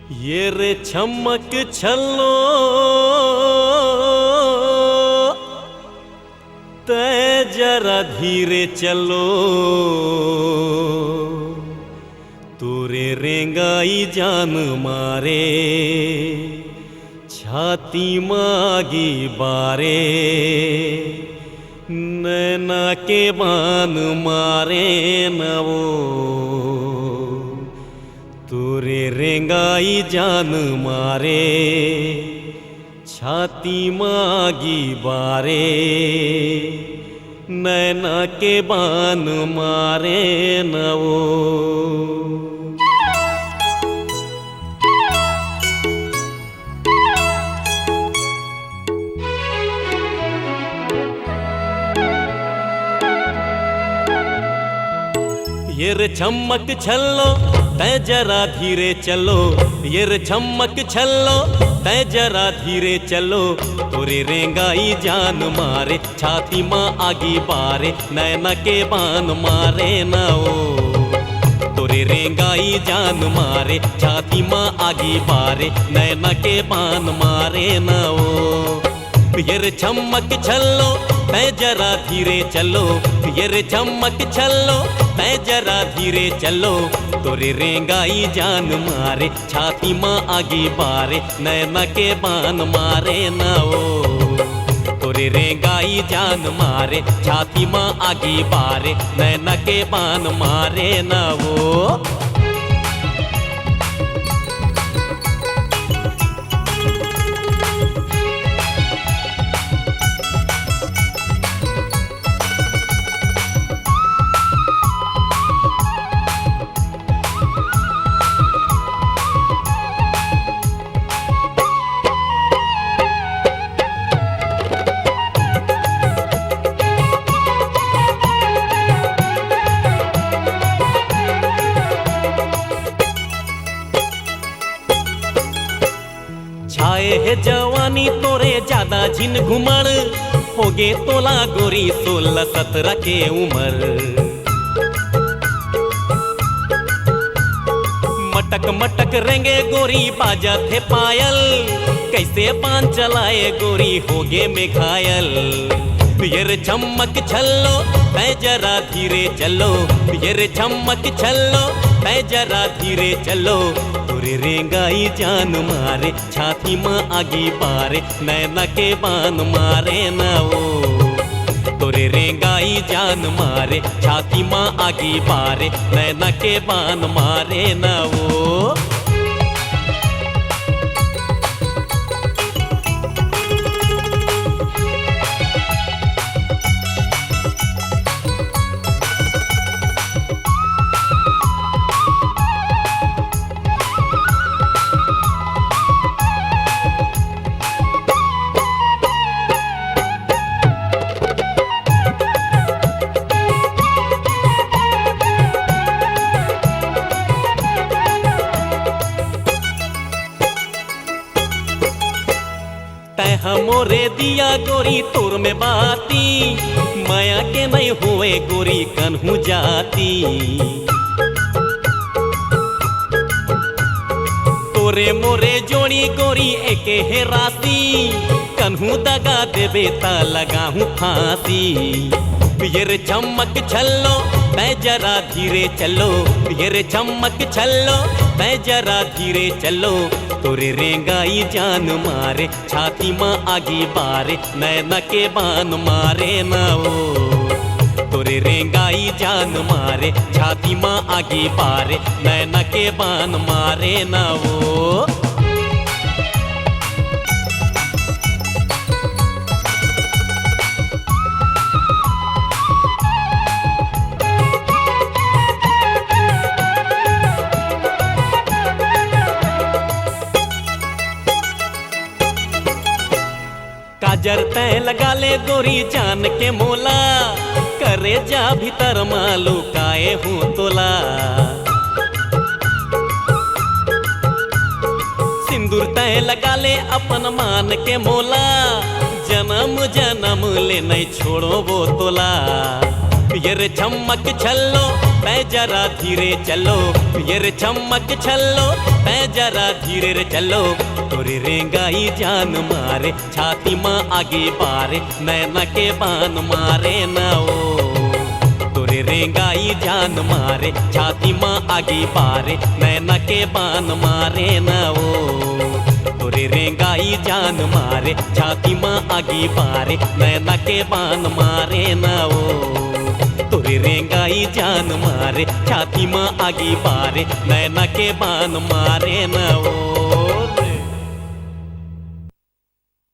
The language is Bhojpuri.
ये रे चमक छल्लो तै जरा धीरे चलो, तोरे रेंगाई जान मारे छाती मागी बारे, नैना के बान मारे नवो, तोरे रेंगाई जान मारे छाती मागी बारे, नैना के बान मारे नवो। ये रे चमक छल्लो तै जरा धीरे चलो, ये रे चमक छल्लो तै जरा धीरे चलो, तोरे रेंगाई जान मारे छाती माँ आगी बारे, नैना के बान मारे ना ओ, तोरे रेंगाई जान मारे छाती माँ आगी बारे, नैना के बान मारे ना ओ। ये रे चमक छल्लो तै जरा धीरे चलो, ये रे चमक छल्लो तै जरा धीरे चलो, तोरे रेंगाई जान मारे छाती माँ आगी बारे, नैना के बान मारे ना ओ, तोरे रेंगाई जान मारे छाती माँ आगी बारे, नैना के बान मारे ना ओ। छाए है जवानी तोरे ज्यादा झिन घुमड़, होगे तोला गोरी 16-17 के उम्र, मटक मटक रेंगे गोरी बाजा थे पायल, कैसे बान चलाए गोरी होगे में घायल। ये रे चमक छल्लो तै जरा धीरे चलो, ये रे चमक छल्लो तै जरा धीरे चलो, तोरे रेंगाई जान मारे छाती माँ आगी बारे, नैना के बान मारे ना ओ, तोरे रेंगाई जान मारे छाती माँ आगी बारे, नैना के बान मारे ना ओ। तै हमोरे दिया गोरी तोर में बाती, माया के नहीं हुए गोरी कन्हू जाती, तोरे मोरे जोड़ी गोरी एके है राती, कन्हू दगा देबे ता लगाहूँ फांसी। ये रे चमक छल्लो तै जरा धीरे चलो, ये रे चमक छल्लो तै जरा धीरे चलो, तोरे रेंगाई जान मारे छाती माँ आगी बारे, नैना के बान मारे ना ओ, तोरे रेंगाई जान मारे छाती माँ आगी बारे, नैना के बान मारे ना ओ। काजर तै लगा ले गोरी जान के मोला, करे जा भीतर मालू काए हूँ तोला, सिंदूर तै लगा ले अपन मान के मोला, जन्म जन्म ले नहीं छोड़ो वो तोला। ये रे चमक छल्लो तै जरा धीरे चलो ये रे चम्मक छल्लो तै जरा धीरे रे चलो तोरे रेंगाई जान मारे छाती माँ आगे बारे नैना के बान मारे न ओ तोरे रेंगाई जान मारे छाती माँ आगे बारे नैना के बान मारे न ओ तोरे रेंगाई जान मारे छाती माँ आगे बारे नैना के बान मारे न ओ तोरे रेंगाई जान मारे छाती माँ आगे बारे नैना के बान मारे न ओ